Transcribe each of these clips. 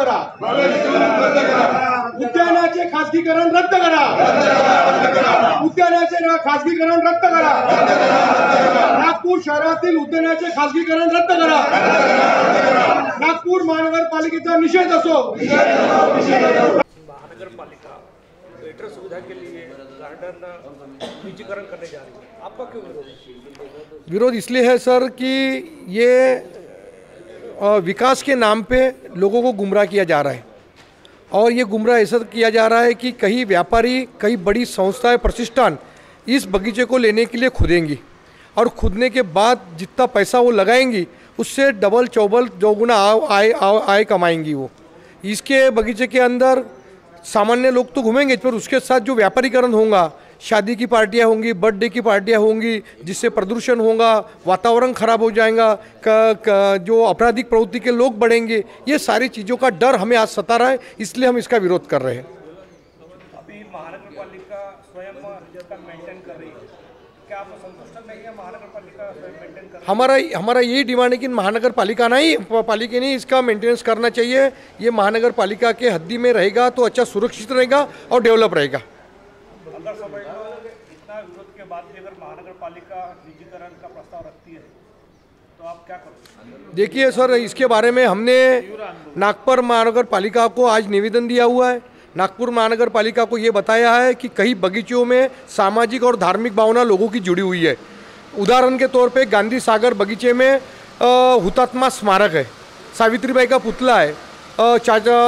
करा, उद्यानाचे खासगीकरण रद्द करा, उद्यानाचे खासगीकरण रद्द करा, नागपूर शहरातील उद्यानाचे खासगीकरण रद्द करा, नागपूर महानगरपालिकेचा निषेध असो। महानगरपालिका वेटर सुविधा के लिए गार्डन निजीकरण करने जा रही है, आपका क्यों विरोध है? विरोध इसलिए है सर कि ये विकास के नाम पे लोगों को गुमराह किया जा रहा है, और ये गुमराह ऐसा किया जा रहा है कि कई व्यापारी, कई बड़ी संस्थाएं, प्रतिष्ठान इस बगीचे को लेने के लिए खुदेंगी, और खुदने के बाद जितना पैसा वो लगाएंगी उससे डबल चौबल दोगुना आय कमाएंगी वो। इसके बगीचे के अंदर सामान्य लोग तो घूमेंगे, पर उसके साथ जो व्यापारीकरण होगा, शादी की पार्टियां होंगी, बर्थडे की पार्टियां होंगी, जिससे प्रदूषण होगा, वातावरण खराब हो जाएगा, जो आपराधिक प्रवृत्ति के लोग बढ़ेंगे, ये सारी चीज़ों का डर हमें आज सता रहा है, इसलिए हम इसका विरोध कर रहे हैं। अभी महानगरपालिका स्वयं इसका मेंटेन कर रही है, क्या आप संतुष्ट नहीं है? महानगरपालिका स्वयं मेंटेन कर रही है। हमारा यही डिमांड है कि महानगरपालिका ने इसका मेंटेनेंस करना चाहिए। ये महानगरपालिका के हद्दी में रहेगा तो अच्छा सुरक्षित रहेगा और डेवलप रहेगा। अगर समझ लो इतना विरोध के बाद भी अगर महानगरपालिका निजीकरण का प्रस्ताव रखती है तो आप क्या करोगे? देखिए सर, इसके बारे में हमने नागपुर महानगरपालिका को आज निवेदन दिया हुआ है। नागपुर महानगरपालिका को ये बताया है कि कई बगीचों में सामाजिक और धार्मिक भावना लोगों की जुड़ी हुई है। उदाहरण के तौर पे गांधी सागर बगीचे में हुतात्मा स्मारक है, सावित्रीबाई का पुतला है,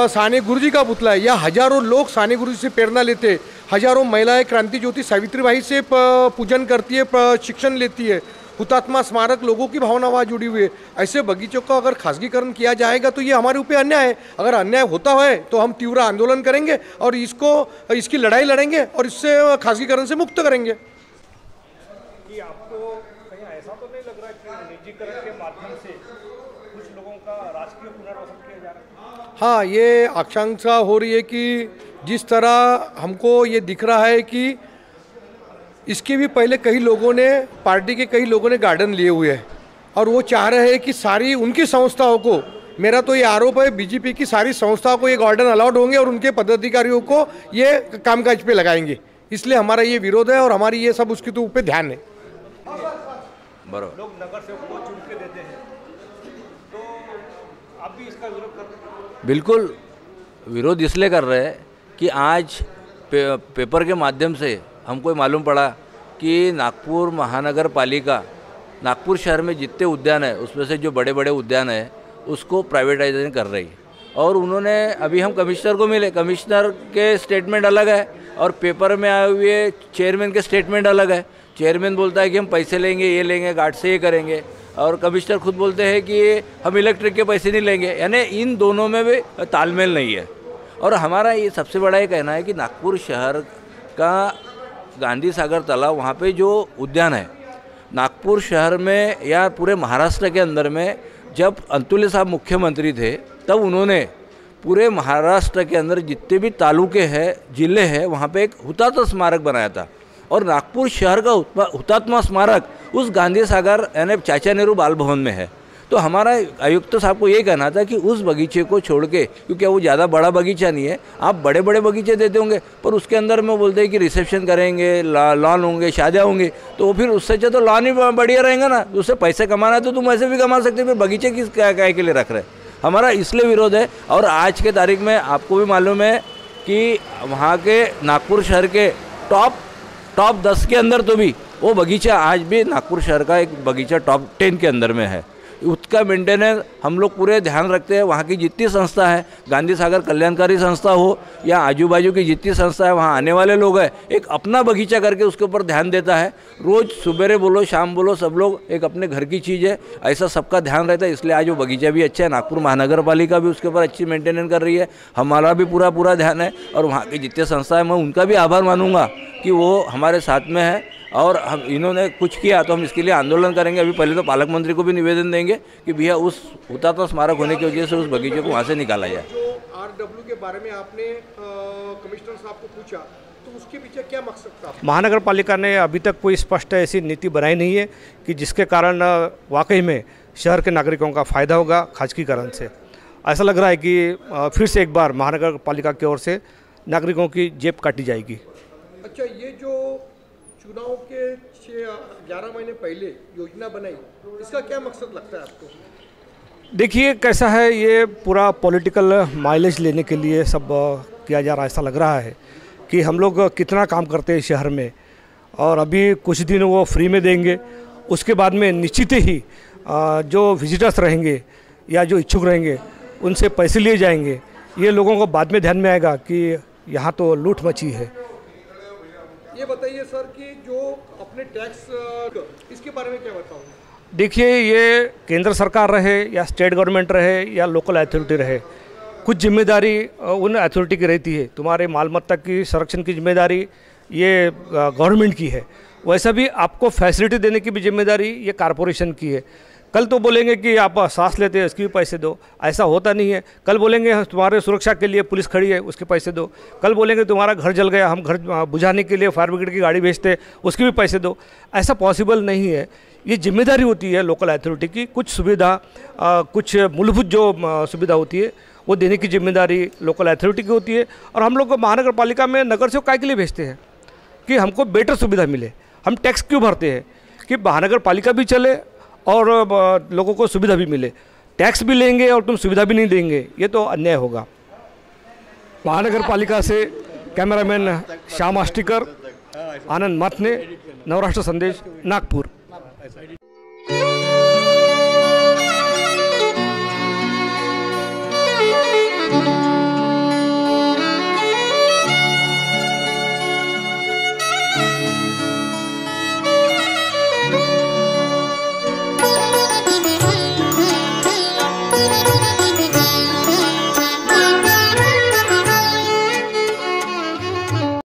साने गुरुजी का पुतला है। या हजारों लोग साने गुरुजी से प्रेरणा लेते, हजारों महिलाएं क्रांति ज्योति सावित्रीबाई से पूजन करती है, शिक्षण लेती है। हुतात्मा स्मारक लोगों की भावना वहाँ जुड़ी हुई है। ऐसे बगीचों का अगर खासगीकरण किया जाएगा तो ये हमारे ऊपर अन्याय है। अगर अन्याय होता है तो हम तीव्र आंदोलन करेंगे और इसकी लड़ाई लड़ेंगे और इससे खासगीकरण से मुक्त करेंगे। कि आपको कहीं ऐसा तो नहीं लग रहा कि निजीकरण के माध्यम से कुछ लोगों का राजकीय पुनर्वसन किया जा रहा है? हाँ, ये आकांक्षा हो रही है कि जिस तरह हमको ये दिख रहा है कि इसके भी पहले कई लोगों ने, पार्टी के कई लोगों ने गार्डन लिए हुए हैं और वो चाह रहे हैं कि सारी उनकी संस्थाओं को, मेरा तो ये आरोप है बीजेपी की सारी संस्थाओं को ये गार्डन अलाउड होंगे और उनके पदाधिकारियों को ये कामकाज पे लगाएंगे। इसलिए हमारा ये विरोध है और हमारी ये सब उसके तो ऊपर ध्यान है। बराबर लोग नगर सेवक को चुन के देते हैं, तो आप भी इसका विरोध कर रहे हैं? बिल्कुल विरोध इसलिए कर रहे हैं कि आज पेपर के माध्यम से हमको मालूम पड़ा कि नागपुर महानगर पालिका नागपुर शहर में जितने उद्यान है उसमें से जो बड़े बड़े उद्यान है उसको प्राइवेटाइजेशन कर रही है। और उन्होंने, अभी हम कमिश्नर को मिले, कमिश्नर के स्टेटमेंट अलग है और पेपर में आए हुए चेयरमैन के स्टेटमेंट अलग है। चेयरमैन बोलता है कि हम पैसे लेंगे, ये लेंगे, गार्ड से ये करेंगे, और कमिश्नर खुद बोलते हैं कि हम इलेक्ट्रिक के पैसे नहीं लेंगे। यानी इन दोनों में भी तालमेल नहीं है। और हमारा ये सबसे बड़ा ये कहना है कि नागपुर शहर का गांधी सागर तालाब, वहाँ पे जो उद्यान है नागपुर शहर में या पूरे महाराष्ट्र के अंदर में, जब अंतुले साहब मुख्यमंत्री थे तब उन्होंने पूरे महाराष्ट्र के अंदर जितने भी तालुके हैं, जिले हैं, वहाँ पे एक हुतात्मा स्मारक बनाया था। और नागपुर शहर का हुतात्मा स्मारक उस गांधी सागर यानी चाचा नेहरू बाल भवन में है। तो हमारा आयुक्त साहब को ये कहना था कि उस बगीचे को छोड़ के, क्योंकि वो ज़्यादा बड़ा बगीचा नहीं है, आप बड़े बड़े बगीचे देते होंगे पर उसके अंदर में बोलते हैं कि रिसेप्शन करेंगे, लॉन होंगे, शादियाँ होंगी, तो फिर उससे अच्छा तो लॉन ही बढ़िया रहेगा ना। उससे पैसे कमाना है तो तुम ऐसे भी कमा सकते हो, फिर बगीचे किस क्या के लिए रख रहे। हमारा इसलिए विरोध है। और आज के तारीख में आपको भी मालूम है कि वहाँ के नागपुर शहर के टॉप 10 के अंदर तो भी वो बगीचा आज भी नागपुर शहर का एक बगीचा टॉप 10 के अंदर में है। उसका मेंटेनेंस हम लोग पूरे ध्यान रखते हैं। वहाँ की जितनी संस्था है, गांधी सागर कल्याणकारी संस्था हो या आजू बाजू की जितनी संस्था है, वहाँ आने वाले लोग हैं, एक अपना बगीचा करके उसके ऊपर ध्यान देता है। रोज़ सुबेरे बोलो शाम बोलो, सब लोग एक अपने घर की चीज़ है, ऐसा सबका ध्यान रहता है। इसलिए आज वो बगीचा भी अच्छा है। नागपुर महानगर पालिका भी उसके ऊपर अच्छी मेंटेनेंस कर रही है। हमारा भी पूरा ध्यान है। और वहाँ की जितने संस्था है, मैं उनका भी आभार मानूंगा कि वो हमारे साथ में है। और हम इन्होंने कुछ किया तो हम इसके लिए आंदोलन करेंगे। अभी पहले तो पालक मंत्री को भी निवेदन देंगे कि भैया उस हुतात्मा स्मारक होने की वजह से उस बगीचे को वहाँ से निकाला जाए। जो RW के बारे में आपने कमिश्नर साहब को पूछा तो उसके पीछे क्या मकसद था? महानगर पालिका ने अभी तक कोई स्पष्ट ऐसी नीति बनाई नहीं है कि जिसके कारण वाकई में शहर के नागरिकों का फ़ायदा होगा खासगीकरण से। ऐसा लग रहा है कि फिर से एक बार महानगर पालिका की ओर से नागरिकों की जेब काटी जाएगी। अच्छा, ये जो चुनाव के 11 महीने पहले योजना बनाई, इसका क्या मकसद लगता है आपको? देखिए कैसा है, ये पूरा पॉलिटिकल माइलेज लेने के लिए सब किया जा रहा है। ऐसा लग रहा है कि हम लोग कितना काम करते हैं शहर में, और अभी कुछ दिन वो फ्री में देंगे, उसके बाद में निश्चित ही जो विजिटर्स रहेंगे या जो इच्छुक रहेंगे उनसे पैसे लिए जाएंगे। ये लोगों को बाद में ध्यान में आएगा कि यहाँ तो लूट मची है। ये बताइए सर कि जो अपने टैक्स, इसके बारे में क्या बताऊँ? देखिए, ये केंद्र सरकार रहे या स्टेट गवर्नमेंट रहे या लोकल अथॉरिटी रहे, कुछ जिम्मेदारी उन अथॉरिटी की रहती है। तुम्हारे मालमत्ता की संरक्षण की जिम्मेदारी ये गवर्नमेंट की है, वैसा भी आपको फैसिलिटी देने की भी जिम्मेदारी ये कारपोरेशन की है। कल तो बोलेंगे कि आप सांस लेते हैं उसके भी पैसे दो, ऐसा होता नहीं है। कल बोलेंगे तुम्हारे सुरक्षा के लिए पुलिस खड़ी है, उसके पैसे दो। कल बोलेंगे तुम्हारा घर जल गया, हम घर बुझाने के लिए फायर ब्रिगेड की गाड़ी भेजते, उसकी भी पैसे दो। ऐसा पॉसिबल नहीं है। ये जिम्मेदारी होती है लोकल अथॉरिटी की। कुछ सुविधा, कुछ मूलभूत जो सुविधा होती है वो देने की जिम्मेदारी लोकल अथॉरिटी की होती है। और हम लोग को महानगर पालिका में नगर सेवक काय के लिए भेजते हैं कि हमको बेटर सुविधा मिले। हम टैक्स क्यों भरते हैं कि महानगर पालिका भी चले और लोगों को सुविधा भी मिले। टैक्स भी लेंगे और तुम सुविधा भी नहीं देंगे, ये तो अन्याय होगा। महानगर पालिका से कैमरामैन श्याम आष्टीकर, आनंद माथने, नवराष्ट्र संदेश, नागपुर।